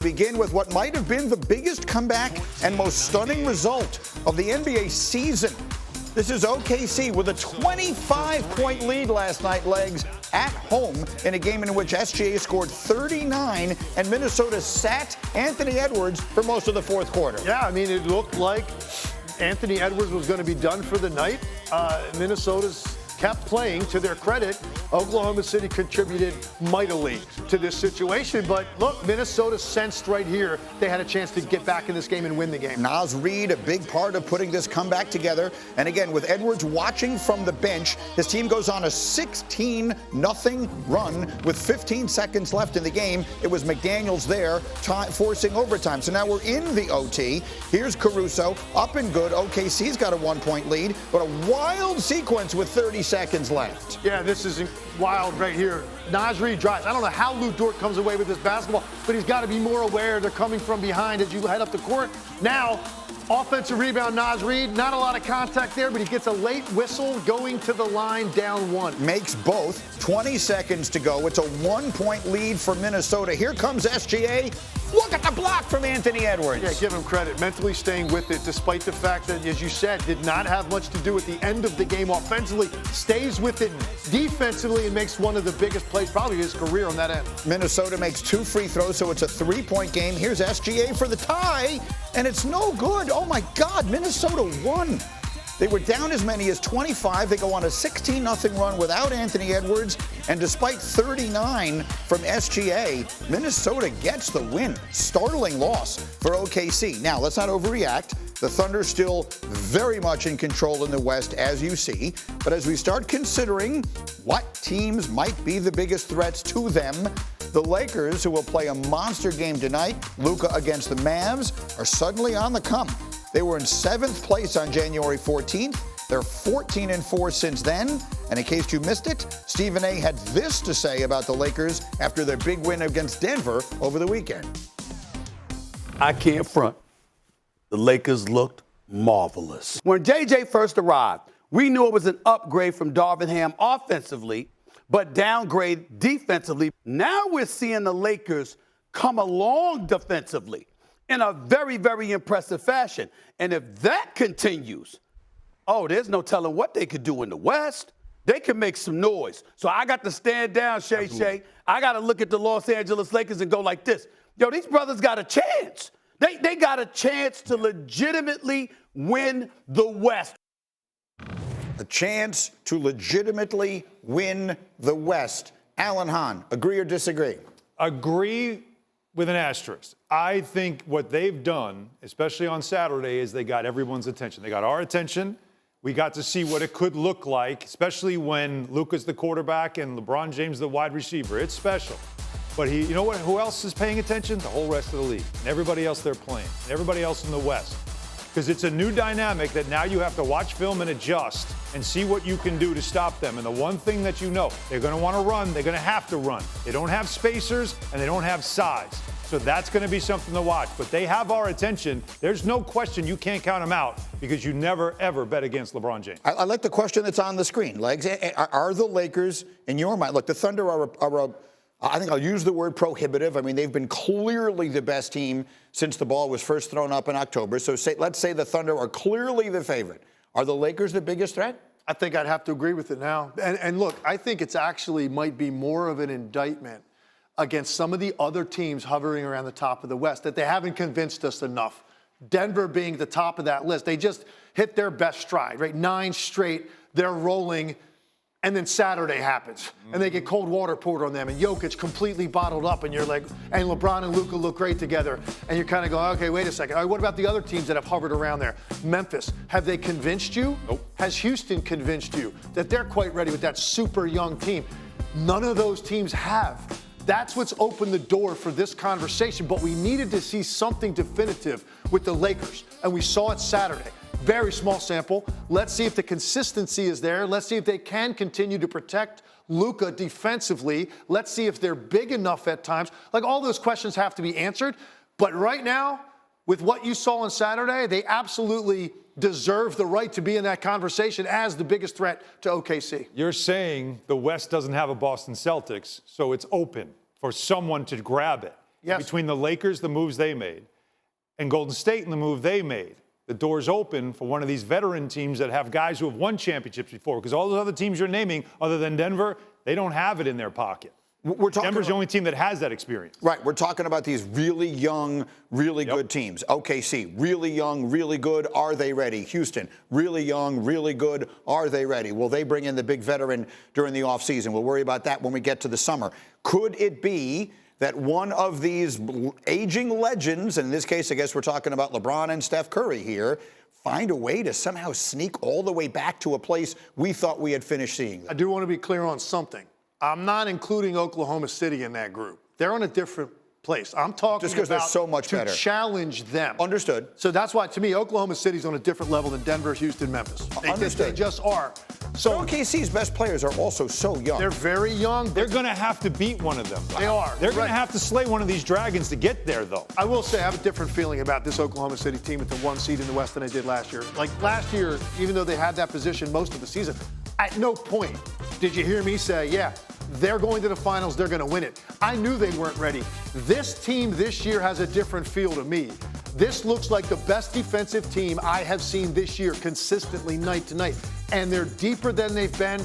Begin with what might have been the biggest comeback and most stunning result of the NBA season. This is OKC with a 25-point lead last night, Legs, at home in a game in which SGA scored 39 and Minnesota sat Anthony Edwards for most of the fourth quarter. Yeah, I mean, it looked like Anthony Edwards was going to be done for the night. Minnesota's kept playing. To their credit, Oklahoma City contributed mightily to this situation. But look, Minnesota sensed right here they had a chance to get back in this game and win the game. Naz Reid, a big part of putting this comeback together. And again, with Edwards watching from the bench, his team goes on a 16-0 run with 15 seconds left in the game. It was McDaniels there forcing overtime. So now we're in the OT. Here's Caruso, up and good. OKC's got a 1-point lead, but a wild sequence with 30 seconds left. Yeah, this is wild right here. Naz Reid drives. I don't know how Lou Dort comes away with this basketball, but he's got to be more aware they're coming from behind as you head up the court. Now, offensive rebound, Naz Reid. Not a lot of contact there, but he gets a late whistle going to the line down one. Makes both. 20 seconds to go. It's a 1-point lead for Minnesota. Here comes SGA. Look at the block from Anthony Edwards. Yeah, give him credit. Mentally staying with it, despite the fact that, as you said, did not have much to do at the end of the game offensively. Stays with it defensively and makes one of the biggest plays probably his career on that end. Minnesota makes 2 free throws, so it's a 3-point game. Here's SGA for the tie, and it's no good. Oh, my God, Minnesota won. They were down as many as 25. They go on a 16-0 run without Anthony Edwards. And despite 39 from SGA, Minnesota gets the win. Startling loss for OKC. Now, let's not overreact. The Thunder still very much in control in the West, as you see. But as we start considering what teams might be the biggest threats to them, the Lakers, who will play a monster game tonight, Luka against the Mavs, are suddenly on the come. They were in 7th place on January 14th. They're 14-4 since then. And in case you missed it, Stephen A. had this to say about the Lakers after their big win against Denver over the weekend. I can't front. The Lakers looked marvelous. When JJ first arrived, we knew it was an upgrade from Darvin Ham offensively, but downgrade defensively. Now we're seeing the Lakers come along defensively in a very, very impressive fashion. And if that continues, oh, there's no telling what they could do in the West. They could make some noise. So I got to stand down, Shay. I got to look at the Los Angeles Lakers and go like this. Yo, these brothers got a chance. They got a chance to legitimately win the West. A chance to legitimately win the West. Alan Hahn, agree or disagree? Agree with an asterisk. I think what they've done, especially on Saturday, is they got everyone's attention. They got our attention. We got to see what it could look like, especially when Luka's the quarterback and LeBron James the wide receiver. It's special. But you know what? Who else is paying attention? The whole rest of the league. And everybody else they're playing. And everybody else in the West. Because it's a new dynamic that now you have to watch film and adjust and see what you can do to stop them. And the one thing that you know, they're going to want to run. They're going to have to run. They don't have spacers and they don't have size. So that's going to be something to watch. But they have our attention. There's no question you can't count them out because you never, ever bet against LeBron James. I like the question that's on the screen, Legs. Are the Lakers, in your mind, look, the Thunder are I think I'll use the word prohibitive. I mean, they've been clearly the best team since the ball was first thrown up in October. So let's say the Thunder are clearly the favorite. Are the Lakers the biggest threat? I think I'd have to agree with it now. And look, I think it's actually might be more of an indictment against some of the other teams hovering around the top of the West that they haven't convinced us enough. Denver being the top of that list. They just hit their best stride, right? 9 straight, they're rolling. And then Saturday happens, and they get cold water poured on them, and Jokic completely bottled up, and you're like, and LeBron and Luka look great together, and you're kind of going, okay, wait a second. All right, what about the other teams that have hovered around there? Memphis, have they convinced you? Nope. Has Houston convinced you that they're quite ready with that super young team? None of those teams have. That's what's opened the door for this conversation, but we needed to see something definitive with the Lakers, and we saw it Saturday. Very small sample. Let's see if the consistency is there. Let's see if they can continue to protect Luka defensively. Let's see if they're big enough at times. Like, all those questions have to be answered. But right now, with what you saw on Saturday, they absolutely deserve the right to be in that conversation as the biggest threat to OKC. You're saying the West doesn't have a Boston Celtics, so it's open for someone to grab it. Yes. Between the Lakers, the moves they made, and Golden State and the move they made, the door's open for one of these veteran teams that have guys who have won championships before. Because all those other teams you're naming, other than Denver, they don't have it in their pocket. Denver's the only team that has that experience. Right. We're talking about these really young, really good teams. OKC, really young, really good. Are they ready? Houston, really young, really good. Are they ready? Will they bring in the big veteran during the offseason? We'll worry about that when we get to the summer. Could it be that one of these aging legends, and in this case, I guess we're talking about LeBron and Steph Curry here, find a way to somehow sneak all the way back to a place we thought we had finished seeing them? I do want to be clear on something. I'm not including Oklahoma City in that group. They're in a different place. I'm talking just because they're so much to better. Challenge them. Understood. So that's why, to me, Oklahoma City's on a different level than Denver, Houston, Memphis. Understood. They just are. So So OKC's best players are also so young. they're very young. They're going to have to beat one of them. They are. They're going Right. to have to slay one of these dragons to get there, though. I will say I have a different feeling about this Oklahoma City team at the 1 seed in the West than I did last year. Like last year, even though they had that position most of the season, at no point did you hear me say, yeah, they're going to the finals, they're going to win it. I knew they weren't ready. This team this year has a different feel to me. This looks like the best defensive team I have seen this year consistently night to night. And they're deeper than they've been.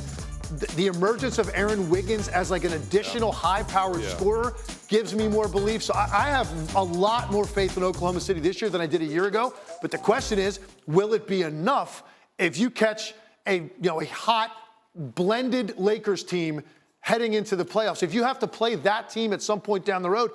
The emergence of Aaron Wiggins as like an additional high-powered scorer gives me more belief. So I have a lot more faith in Oklahoma City this year than I did a year ago. But the question is, will it be enough if you catch a hot, blended Lakers team heading into the playoffs? If you have to play that team at some point down the road,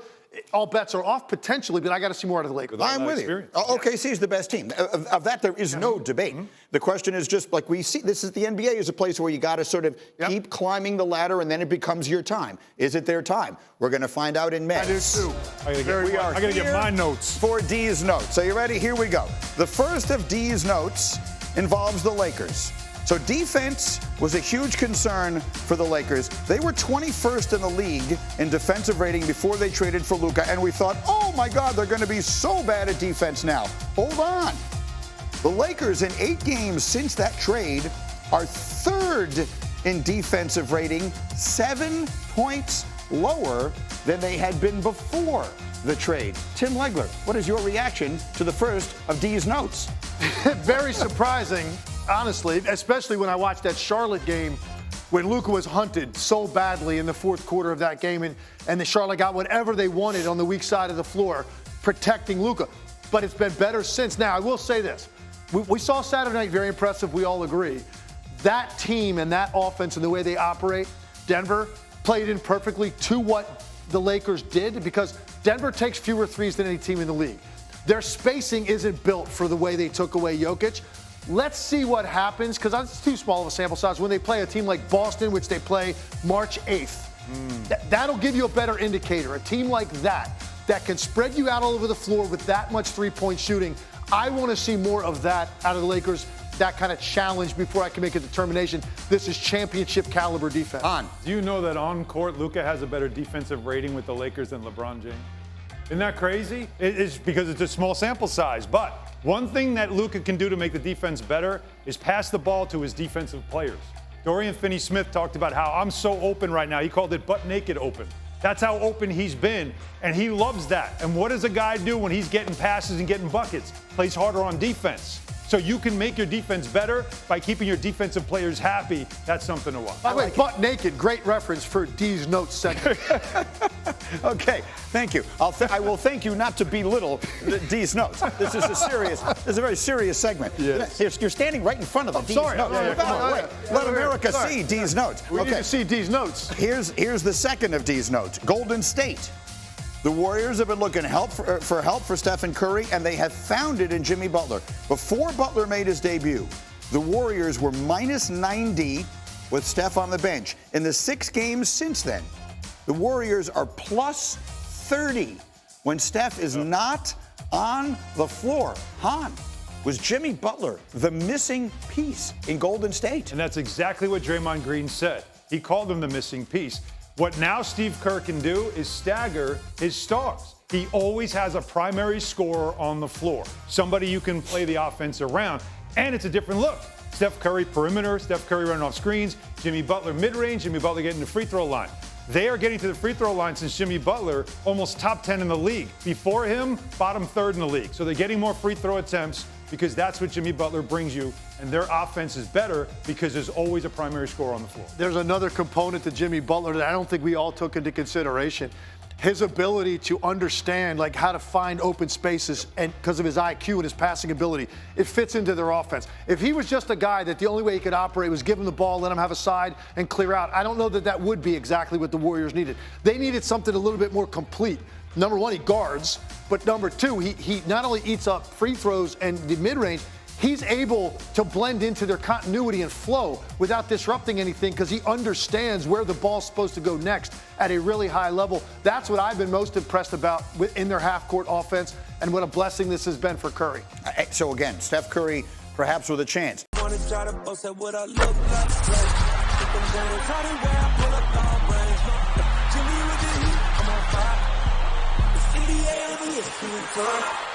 all bets are off potentially, but I got to see more out of the Lakers. I'm with you. OKC is the best team. Of that, there is no debate. The question is just like we see, this is the NBA is a place where you got to sort of keep climbing the ladder, and then it becomes your time. Is it their time? We're going to find out in May. I do too. I got to get my notes. For Deez Notes. So you ready? Here we go. The first of Deez Notes involves the Lakers. So defense was a huge concern for the Lakers. They were 21st in the league in defensive rating before they traded for Luka, and we thought, oh my God, they're going to be so bad at defense now. Hold on. The Lakers in 8 games since that trade are 3rd in defensive rating, 7 points lower than they had been before the trade. Tim Legler, what is your reaction to the first of Deez Notes? Very surprising, honestly, especially when I watched that Charlotte game when Luka was hunted so badly in the fourth quarter of that game, and the Charlotte got whatever they wanted on the weak side of the floor, protecting Luka. But it's been better since. Now, I will say this. We saw Saturday night, very impressive, we all agree. That team and that offense and the way they operate, Denver played in perfectly to what the Lakers did, because Denver takes fewer threes than any team in the league. Their spacing isn't built for the way they took away Jokic. Let's see what happens, because it's too small of a sample size, when they play a team like Boston, which they play March 8th. That'll give you a better indicator. A team like that can spread you out all over the floor with that much three-point shooting. I want to see more of that out of the Lakers, that kind of challenge, before I can make a determination. This is championship caliber defense. Do you know that on court, Luka has a better defensive rating with the Lakers than LeBron James? Isn't that crazy? It's because it's a small sample size. But one thing that Luka can do to make the defense better is pass the ball to his defensive players. Dorian Finney-Smith talked about how I'm so open right now. He called it butt naked open. That's how open he's been, and he loves that. And what does a guy do when he's getting passes and getting buckets? Plays harder on defense. So you can make your defense better by keeping your defensive players happy. That's something to watch. By the way, butt naked, great reference for Deez Notes segment. Okay, thank you. I will thank you not to belittle Deez Notes. This is a very serious segment. Yes. You're standing right in front of the Deez sorry. Notes. Let America see Deez Notes. We need to see Deez Notes. Here's the second of Deez Notes. Golden State. The Warriors have been looking for help for Stephen Curry, and they have found it in Jimmy Butler. Before Butler made his debut, the Warriors were minus 90 with Steph on the bench. In the 6 games since then, the Warriors are plus 30 when Steph is not on the floor. Hahn, was Jimmy Butler the missing piece in Golden State? And that's exactly what Draymond Green said. He called him the missing piece. What now Steve Kerr can do is stagger his stars. He always has a primary scorer on the floor, somebody you can play the offense around, and it's a different look. Steph Curry perimeter, Steph Curry running off screens, Jimmy Butler mid-range, Jimmy Butler getting the free throw line. They are getting to the free throw line since Jimmy Butler, almost top 10 in the league. Before him, bottom third in the league. So they're getting more free throw attempts because that's what Jimmy Butler brings you. And their offense is better because there's always a primary scorer on the floor. There's another component to Jimmy Butler that I don't think we all took into consideration. His ability to understand like how to find open spaces, and because of his IQ and his passing ability, it fits into their offense. If he was just a guy that the only way he could operate was give him the ball, let him have a side, and clear out, I don't know that that would be exactly what the Warriors needed. They needed something a little bit more complete. Number one, he guards, but number two, he not only eats up free throws and the mid-range, he's able to blend into their continuity and flow without disrupting anything because he understands where the ball's supposed to go next at a really high level. That's what I've been most impressed about in their half-court offense, and what a blessing this has been for Curry. So again, Steph Curry perhaps with a chance. NBA